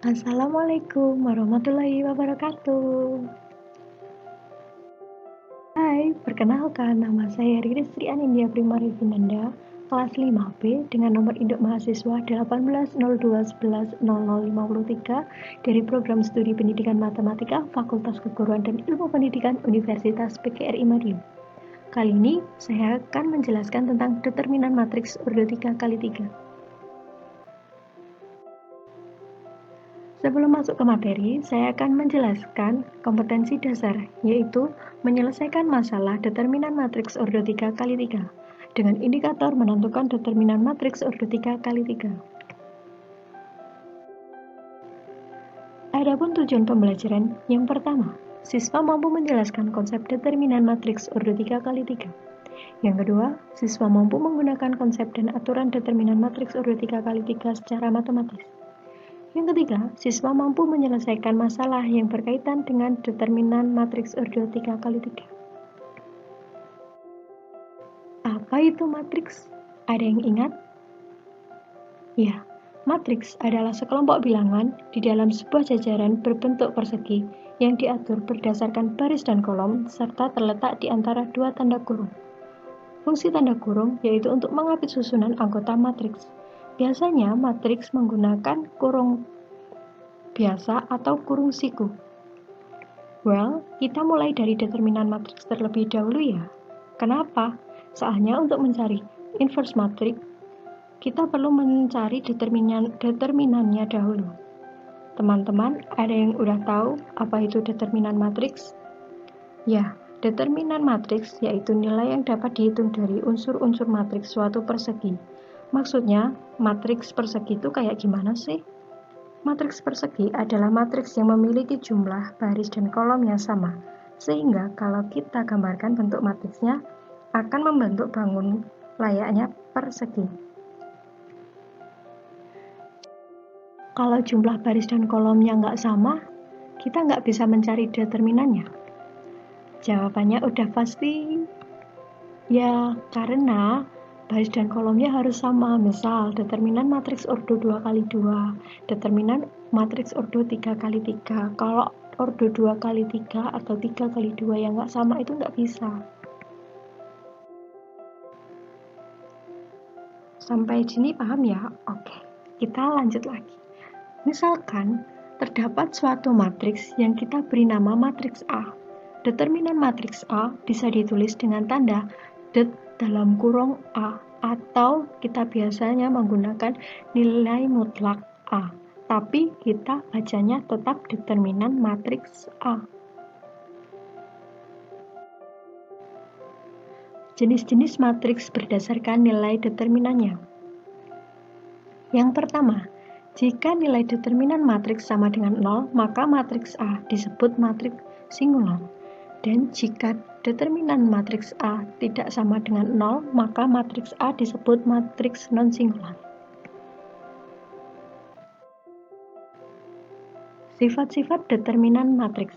Assalamualaikum warahmatullahi wabarakatuh. Hai, perkenalkan nama saya Riri Sri Anindya Primari Vinanda, kelas 5B dengan nomor induk mahasiswa 1802110053 dari Program Studi Pendidikan Matematika Fakultas Keguruan dan Ilmu Pendidikan Universitas PGRI Madiun. Kali ini saya akan menjelaskan tentang determinan matriks ordo 3x3. Sebelum masuk ke materi, saya akan menjelaskan kompetensi dasar, yaitu menyelesaikan masalah determinan matriks ordo 3x3 dengan indikator menentukan determinan matriks ordo 3x3. Adapun tujuan pembelajaran yang pertama, siswa mampu menjelaskan konsep determinan matriks ordo 3x3. Yang kedua, siswa mampu menggunakan konsep dan aturan determinan matriks ordo 3x3 secara matematis. Yang ketiga, siswa mampu menyelesaikan masalah yang berkaitan dengan determinan matriks ordo 3x3. Apa itu matriks? Ada yang ingat? Ya, matriks adalah sekelompok bilangan di dalam sebuah jajaran berbentuk persegi yang diatur berdasarkan baris dan kolom serta terletak di antara dua tanda kurung. Fungsi tanda kurung yaitu untuk mengapit susunan anggota matriks. Biasanya matriks menggunakan kurung biasa atau kurung siku. Well, kita mulai dari determinan matriks terlebih dahulu ya. Kenapa? Soalnya untuk mencari inverse matriks, kita perlu mencari determinannya dahulu. Teman-teman, ada yang udah tahu apa itu determinan matriks? Ya, determinan matriks yaitu nilai yang dapat dihitung dari unsur-unsur matriks suatu persegi. Maksudnya, matriks persegi itu kayak gimana sih? Matriks persegi adalah matriks yang memiliki jumlah baris dan kolom yang sama, sehingga kalau kita gambarkan bentuk matriksnya akan membentuk bangun layaknya persegi. Kalau jumlah baris dan kolomnya nggak sama, kita nggak bisa mencari determinannya. Jawabannya udah pasti. Ya, karena baris dan kolomnya harus sama. Misal, determinan matriks ordo 2x2, determinan matriks ordo 3x3. Kalau ordo 2x3 atau 3x2 yang nggak sama itu nggak bisa. Sampai sini paham ya? Oke, kita lanjut lagi. Misalkan, terdapat suatu matriks yang kita beri nama matriks A. Determinan matriks A bisa ditulis dengan tanda det dalam kurung A, atau kita biasanya menggunakan nilai mutlak A, tapi kita bacanya tetap determinan matriks A. Jenis-jenis matriks berdasarkan nilai determinannya. Yang pertama, jika nilai determinan matriks sama dengan 0, maka matriks A disebut matriks singular. Dan jika determinan matriks A tidak sama dengan 0, maka matriks A disebut matriks non-singular. Sifat-sifat determinan matriks.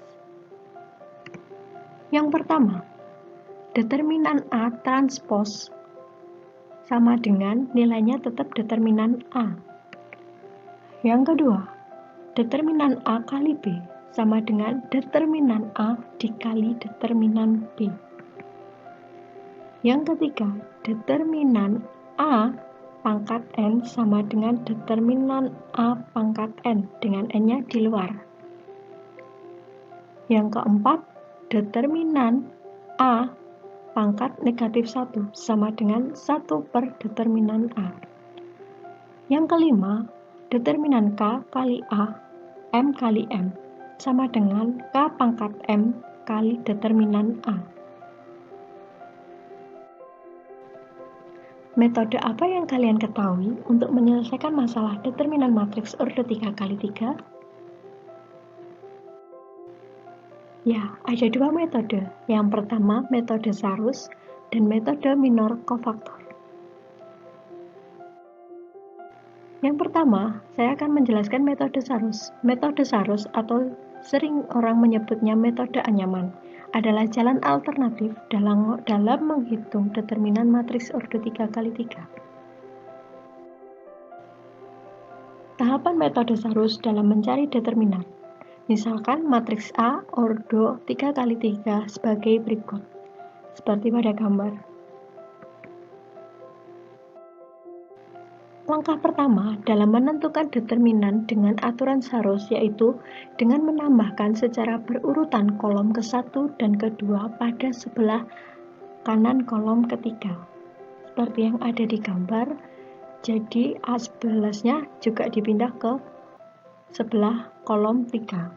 Yang pertama, determinan A transpose sama dengan nilainya tetap determinan A. Yang kedua, determinan A kali B sama dengan determinan A dikali determinan B. Yang ketiga, determinan A pangkat N sama dengan determinan A pangkat N dengan N-nya di luar. Yang keempat, determinan A pangkat negatif 1 sama dengan 1 per determinan A. Yang kelima, determinan K kali A, M kali M sama dengan K pangkat M kali determinan A. Metode apa yang kalian ketahui untuk menyelesaikan masalah determinan matriks ordo 3x3? Ya, ada dua metode. Yang pertama, metode Sarus dan metode minor kofaktor. Yang pertama, saya akan menjelaskan metode Sarus. Metode Sarus atau sering orang menyebutnya metode anyaman adalah jalan alternatif dalam menghitung determinan matriks ordo 3x3. Tahapan metode Sarus dalam mencari determinan. Misalkan matriks A ordo 3 kali 3 sebagai berikut, seperti pada gambar. Langkah pertama dalam menentukan determinan dengan aturan Sarus yaitu dengan menambahkan secara berurutan kolom ke-1 dan ke-2 pada sebelah kanan kolom ketiga. Seperti yang ada di gambar, jadi A11-nya juga dipindah ke sebelah kolom 3.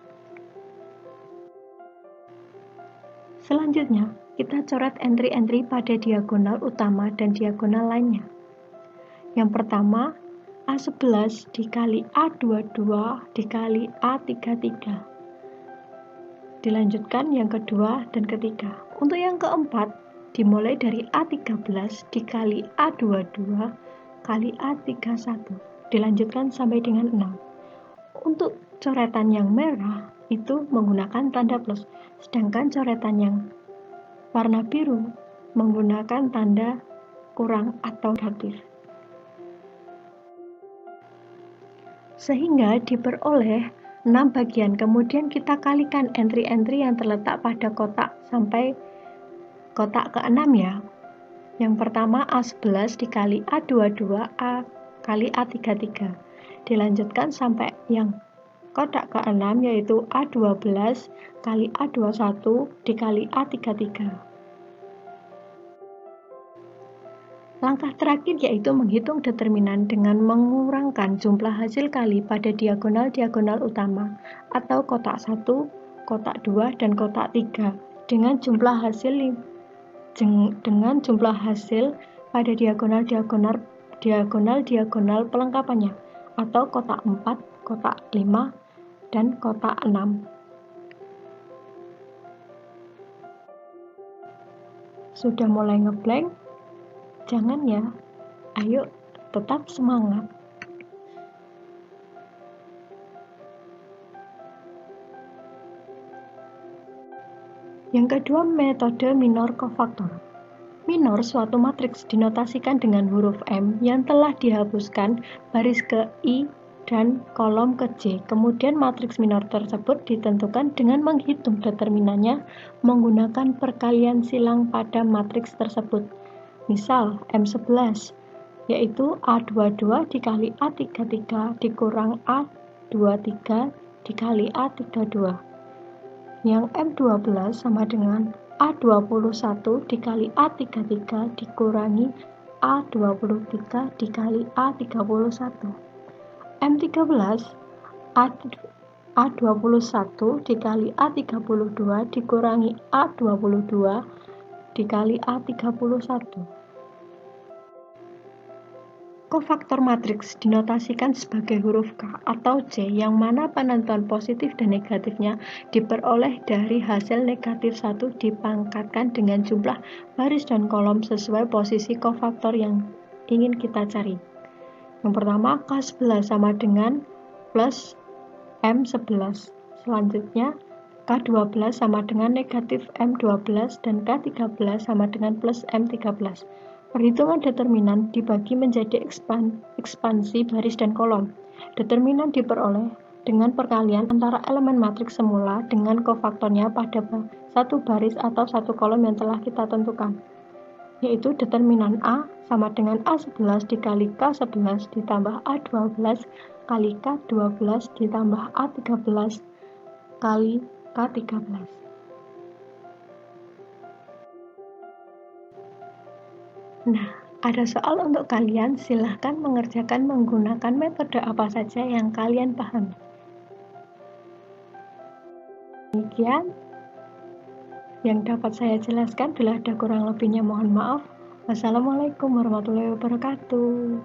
Selanjutnya, kita coret entry-entry pada diagonal utama dan diagonal lainnya. Yang pertama, A11 dikali A22 dikali A33. Dilanjutkan yang kedua dan ketiga. Untuk yang keempat, dimulai dari A13 dikali A22 kali A31. Dilanjutkan sampai dengan 6. Untuk coretan yang merah itu menggunakan tanda plus, sedangkan coretan yang warna biru menggunakan tanda kurang atau negatif. Sehingga diperoleh 6 bagian, kemudian kita kalikan entry-entry yang terletak pada kotak sampai kotak ke-6 ya. Yang pertama A11 dikali A22 A kali A33. Dilanjutkan sampai yang kotak ke-6 yaitu A12 kali A21 dikali A33. Langkah terakhir yaitu menghitung determinan dengan mengurangkan jumlah hasil kali pada diagonal-diagonal utama atau kotak 1, kotak 2, dan kotak 3 dengan jumlah hasil pada diagonal-diagonal pelengkapannya atau kotak 4, kotak 5, dan kotak 6. Sudah mulai ngeblank? Jangan ya, ayo tetap semangat. Yang kedua, metode minor kofaktor. Minor suatu matriks dinotasikan dengan huruf M yang telah dihapuskan baris ke I dan kolom ke J. Kemudian matriks minor tersebut ditentukan dengan menghitung determinannya menggunakan perkalian silang pada matriks tersebut. Misal M11 yaitu A22 dikali A33 dikurang A23 dikali A32. Yang M12 sama dengan A21 dikali A33 dikurangi A23 dikali A31. M13 A21 dikali A32 dikurangi A22 dikali A31. Kofaktor matriks dinotasikan sebagai huruf K atau J yang mana penentuan positif dan negatifnya diperoleh dari hasil negatif 1 dipangkatkan dengan jumlah baris dan kolom sesuai posisi kofaktor yang ingin kita cari. Yang pertama, K11 sama dengan plus M11. Selanjutnya, K12 sama dengan negatif M12 dan K13 sama dengan plus M13. Perhitungan determinan dibagi menjadi ekspansi baris dan kolom. Determinan diperoleh dengan perkalian antara elemen matriks semula dengan kofaktornya pada satu baris atau satu kolom yang telah kita tentukan, yaitu determinan A sama dengan A11 dikali K11 ditambah A12 kali K12 ditambah A13 kali K13. Nah, ada soal untuk kalian, silahkan mengerjakan menggunakan metode apa saja yang kalian pahami. Demikian yang dapat saya jelaskan, bila ada kurang lebihnya mohon maaf. Wassalamualaikum warahmatullahi wabarakatuh.